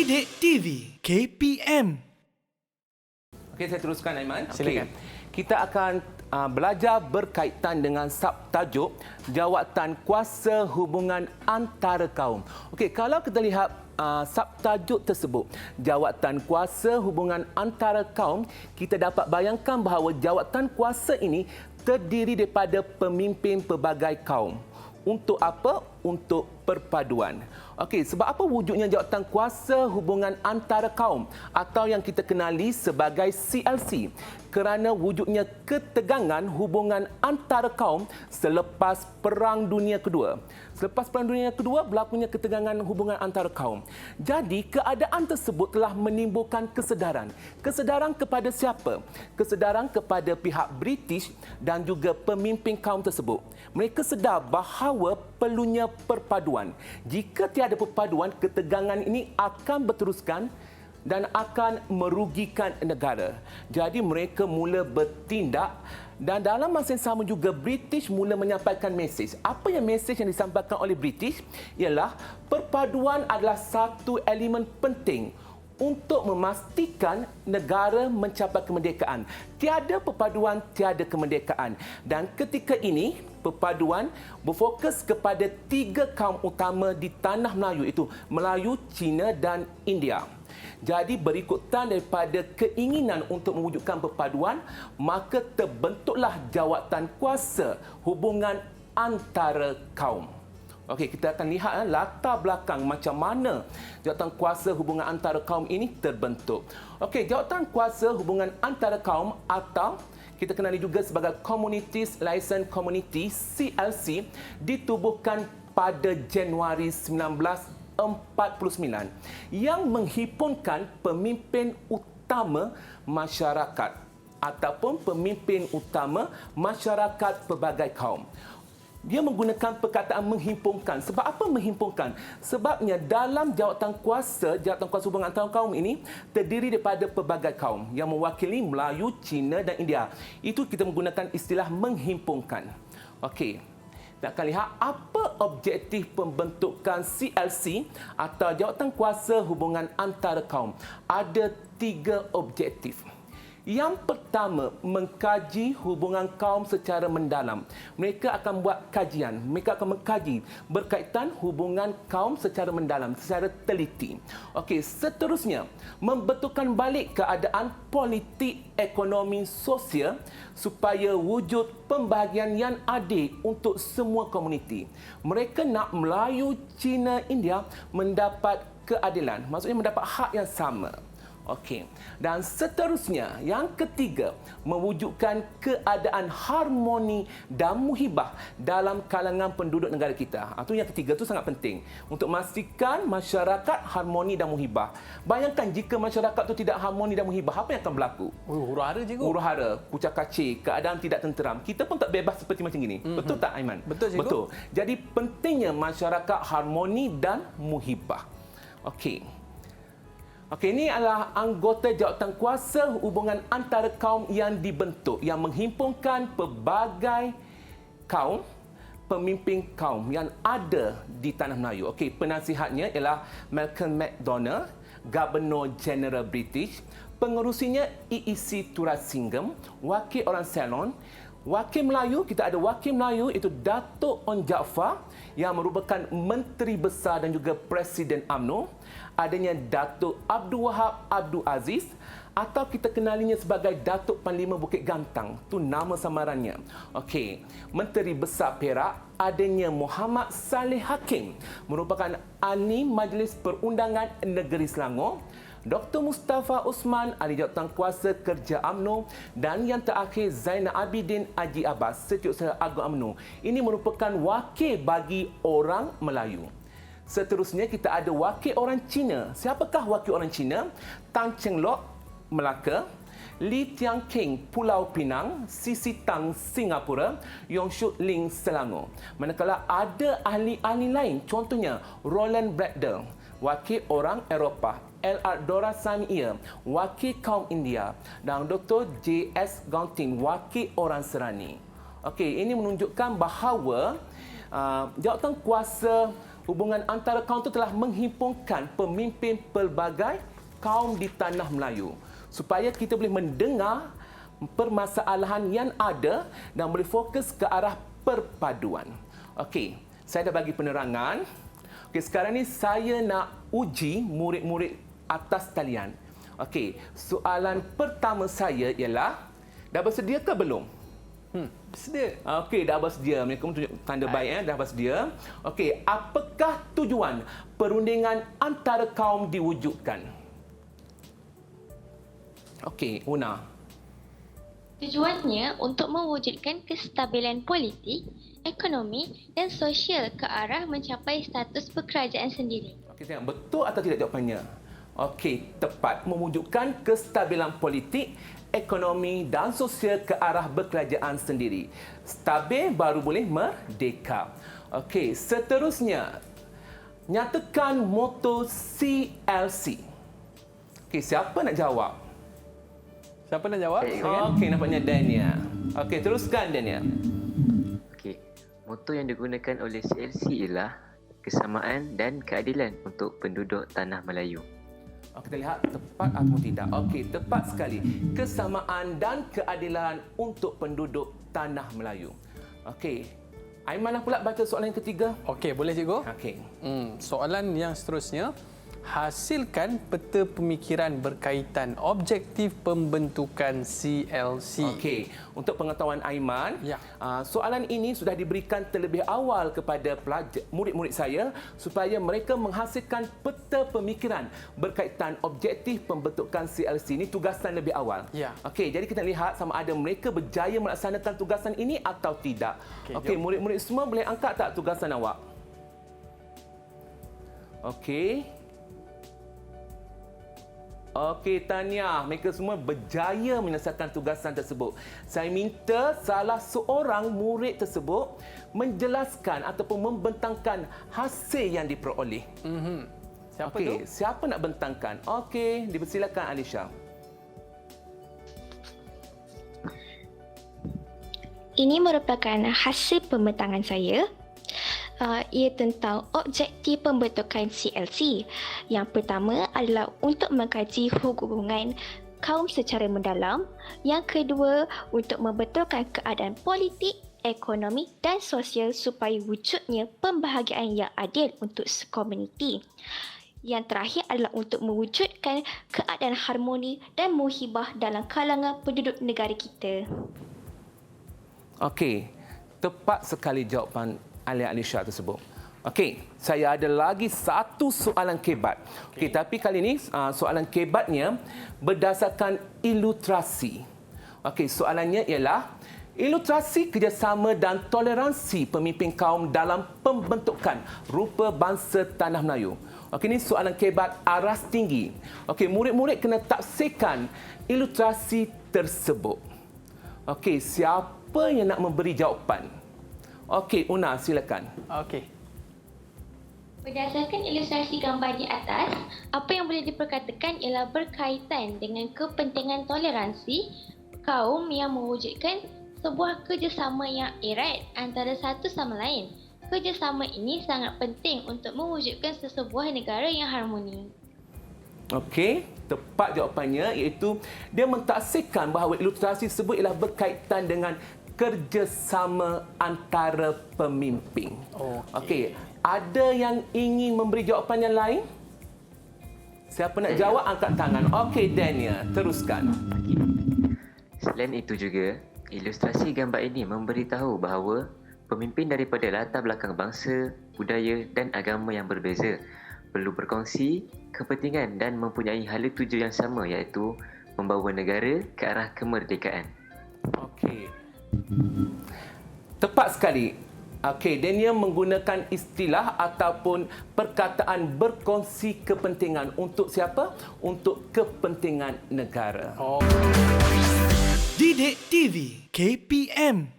Didik TV KPM. Okey, saya teruskan Aiman. Silakan. Kita akan belajar berkaitan dengan subtajuk jawatan kuasa hubungan antara kaum. Okey, kalau kita lihat subtajuk tersebut, jawatan kuasa hubungan antara kaum, kita dapat bayangkan bahawa jawatan kuasa ini terdiri daripada pemimpin pelbagai kaum. Untuk apa? Untuk perpaduan. Okey, sebab apa wujudnya jawatan kuasa hubungan antara kaum atau yang kita kenali sebagai CLC? Kerana wujudnya ketegangan hubungan antara kaum selepas Perang Dunia Kedua. Selepas Perang Dunia Kedua berlakunya ketegangan hubungan antara kaum. Jadi keadaan tersebut telah menimbulkan kesedaran. Kesedaran kepada siapa? Kesedaran kepada pihak British dan juga pemimpin kaum tersebut. Mereka sedar bahawa perlunya perpaduan. Jika tiada perpaduan, ketegangan ini akan berteruskan dan akan merugikan negara. Jadi mereka mula bertindak dan dalam masa yang sama juga British mula menyampaikan mesej. Apa yang mesej yang disampaikan oleh British? Ialah perpaduan adalah satu elemen penting untuk memastikan negara mencapai kemerdekaan. Tiada perpaduan, tiada kemerdekaan. Dan ketika ini, perpaduan berfokus kepada 3 kaum utama di tanah Melayu, iaitu Melayu, Cina dan India. Jadi berikutan daripada keinginan untuk mewujudkan perpaduan, maka terbentuklah jawatan kuasa hubungan antara kaum. Okey, kita akan lihat latar belakang macam mana jawatan kuasa hubungan antara kaum ini terbentuk. Okey, jawatan kuasa hubungan antara kaum atau kita kenali juga sebagai Communities Liaison Committee CLC ditubuhkan pada Januari 1949 yang menghimpunkan pemimpin utama masyarakat ataupun pemimpin utama masyarakat pelbagai kaum. Dia menggunakan perkataan menghimpunkan. Sebab apa menghimpunkan? Sebabnya dalam jawatan kuasa hubungan antara kaum ini terdiri daripada pelbagai kaum yang mewakili Melayu, Cina dan India. Itu kita menggunakan istilah menghimpunkan. Okey. Kita akan lihat apa objektif pembentukan CLC atau jawatan kuasa hubungan antara kaum. Ada 3 objektif. Yang pertama, mengkaji hubungan kaum secara mendalam. Mereka akan buat kajian, mereka akan mengkaji berkaitan hubungan kaum secara mendalam, secara teliti. Okey, seterusnya, membetulkan balik keadaan politik, ekonomi, sosial supaya wujud pembahagian yang adil untuk semua komuniti. Mereka nak Melayu, Cina, India mendapat keadilan, maksudnya mendapat hak yang sama. Okey. Dan seterusnya, yang ketiga, mewujudkan keadaan harmoni dan muhibah dalam kalangan penduduk negara kita. Itu yang ketiga, itu sangat penting untuk memastikan masyarakat harmoni dan muhibah. Bayangkan jika masyarakat itu tidak harmoni dan muhibah, apa yang akan berlaku? Huru-hara cikgu. Huru-hara, kucak-kacir, keadaan tidak tenteram. Kita pun tak bebas seperti macam ini. Betul tak, Aiman? Betul, cikgu. Betul. Jadi pentingnya masyarakat harmoni dan muhibah. Okey. Okey, ini adalah anggota jawatan kuasa hubungan antara kaum yang dibentuk, yang menghimpunkan pelbagai kaum, pemimpin kaum yang ada di tanah Melayu. Okey, penasihatnya ialah Malcolm McDonald, Governor General British, pengerusinya EEC Turasingham, wakil orang Ceylon. Wakil Melayu, kita ada wakil Melayu itu Datuk On Jaafar yang merupakan Menteri Besar dan juga Presiden UMNO. Adanya Datuk Abdul Wahab Abdul Aziz atau kita kenalinya sebagai Datuk Panglima Bukit Gantang. Itu nama samarannya. Okey, Menteri Besar Perak adanya Muhammad Saleh Hakim merupakan ahli Majlis Perundangan Negeri Selangor. Dr. Mustafa Usman, ahli jawatan kuasa kerja UMNO dan yang terakhir Zainal Abidin Haji Abbas, Setiausaha Agung UMNO. Ini merupakan wakil bagi orang Melayu. Seterusnya kita ada wakil orang Cina. Siapakah wakil orang Cina? Tan Cheng Lock, Melaka, Lee Tiang Keng, Pulau Pinang, Sisi Tang, Singapura, Yong Shuk Ling, Selangor. Manakala ada ahli-ahli lain, contohnya Roland Bradder, wakil orang Eropah, L.R. Doraisamy, wakil kaum India, dan Dr. J.S. Gaunting, wakil orang Serani. Okey, ini menunjukkan bahawa jawatan kuasa hubungan antara kaum itu telah menghimpunkan pemimpin pelbagai kaum di tanah Melayu supaya kita boleh mendengar permasalahan yang ada dan boleh fokus ke arah perpaduan. Okey, saya dah bagi penerangan. Okey, sekarang ni saya nak uji murid-murid atas talian. Okey, soalan pertama saya ialah, dah bersedia ke belum? Bersedia. Okey, dah bersedia. Mereka pun tunjuk tanda baik, dah bersedia. Okey, apakah tujuan perundingan antara kaum diwujudkan? Okey, Una. Tujuannya untuk mewujudkan kestabilan politik, ekonomi dan sosial ke arah mencapai status berkerajaan sendiri. Okey, tengok betul atau tidak jawapannya? Okey, tepat. Mewujudkan kestabilan politik, ekonomi dan sosial ke arah berkerajaan sendiri. Stabil baru boleh merdeka. Okey, seterusnya. Nyatakan moto CLC. Okey, siapa nak jawab? Siapa nak jawab? Okey, nampaknya Dania. Okey, teruskan Dania. Okey, moto yang digunakan oleh CLC ialah kesamaan dan keadilan untuk penduduk tanah Melayu. Kita lihat tepat atau tidak. Okey, tepat sekali. Kesamaan dan keadilan untuk penduduk tanah Melayu. Okey. Aiman pula baca soalan yang ketiga. Okey, boleh cikgu? Okey. Soalan yang seterusnya, hasilkan peta pemikiran berkaitan objektif pembentukan CLC. Okey, untuk pengetahuan Aiman, Ya. Soalan ini sudah diberikan terlebih awal kepada murid-murid saya supaya mereka menghasilkan peta pemikiran berkaitan objektif pembentukan CLC. Ini tugasan lebih awal. Ya. Okey, jadi kita lihat sama ada mereka berjaya melaksanakan tugasan ini atau tidak. Okey, jom. murid-murid semua boleh angkat tak tugasan awak? Okey. Okey, Tania, mereka semua berjaya menyelesaikan tugasan tersebut. Saya minta salah seorang murid tersebut menjelaskan ataupun membentangkan hasil yang diperoleh. Siapa Okey, tu? siapa nak bentangkan? Okey, dipersilakan Alisha. Ini merupakan hasil pembentangan saya. Ia tentang objektif pembentukan CLC. Yang pertama adalah untuk mengkaji hubungan kaum secara mendalam. Yang kedua, untuk membetulkan keadaan politik, ekonomi dan sosial supaya wujudnya pembahagian yang adil untuk sekomuniti. Yang terakhir adalah untuk mewujudkan keadaan harmoni dan muhibah dalam kalangan penduduk negara kita. Okey, tepat sekali jawapan Alisha tersebut. Okey, saya ada lagi satu soalan kebat. Okey, tapi kali ini soalan kebatnya berdasarkan ilustrasi. Okey, soalannya ialah ilustrasi kerjasama dan toleransi pemimpin kaum dalam pembentukan rupa bangsa Tanah Melayu. Okey, ini soalan kebat aras tinggi. Okey, murid-murid kena tafsirkan ilustrasi tersebut. Okey, siapa yang nak memberi jawapan? Okey, Una, silakan. Okey. Berdasarkan ilustrasi gambar di atas, apa yang boleh diperkatakan ialah berkaitan dengan kepentingan toleransi kaum yang mewujudkan sebuah kerjasama yang erat antara satu sama lain. Kerjasama ini sangat penting untuk mewujudkan sesebuah negara yang harmoni. Okey, tepat jawapannya iaitu dia mentaksirkan bahawa ilustrasi tersebut ialah berkaitan dengan kerjasama antara pemimpin. Okey, ada yang ingin memberi jawapan yang lain? Siapa nak jawab angkat tangan. Okey, Daniel, teruskan. Selain itu juga, ilustrasi gambar ini memberitahu bahawa pemimpin daripada latar belakang bangsa, budaya dan agama yang berbeza perlu berkongsi kepentingan dan mempunyai hala tuju yang sama iaitu membawa negara ke arah kemerdekaan. Okey. Tepat sekali. Okey, Daniel menggunakan istilah ataupun perkataan berkongsi kepentingan untuk siapa? Untuk kepentingan negara. Didik TV KPM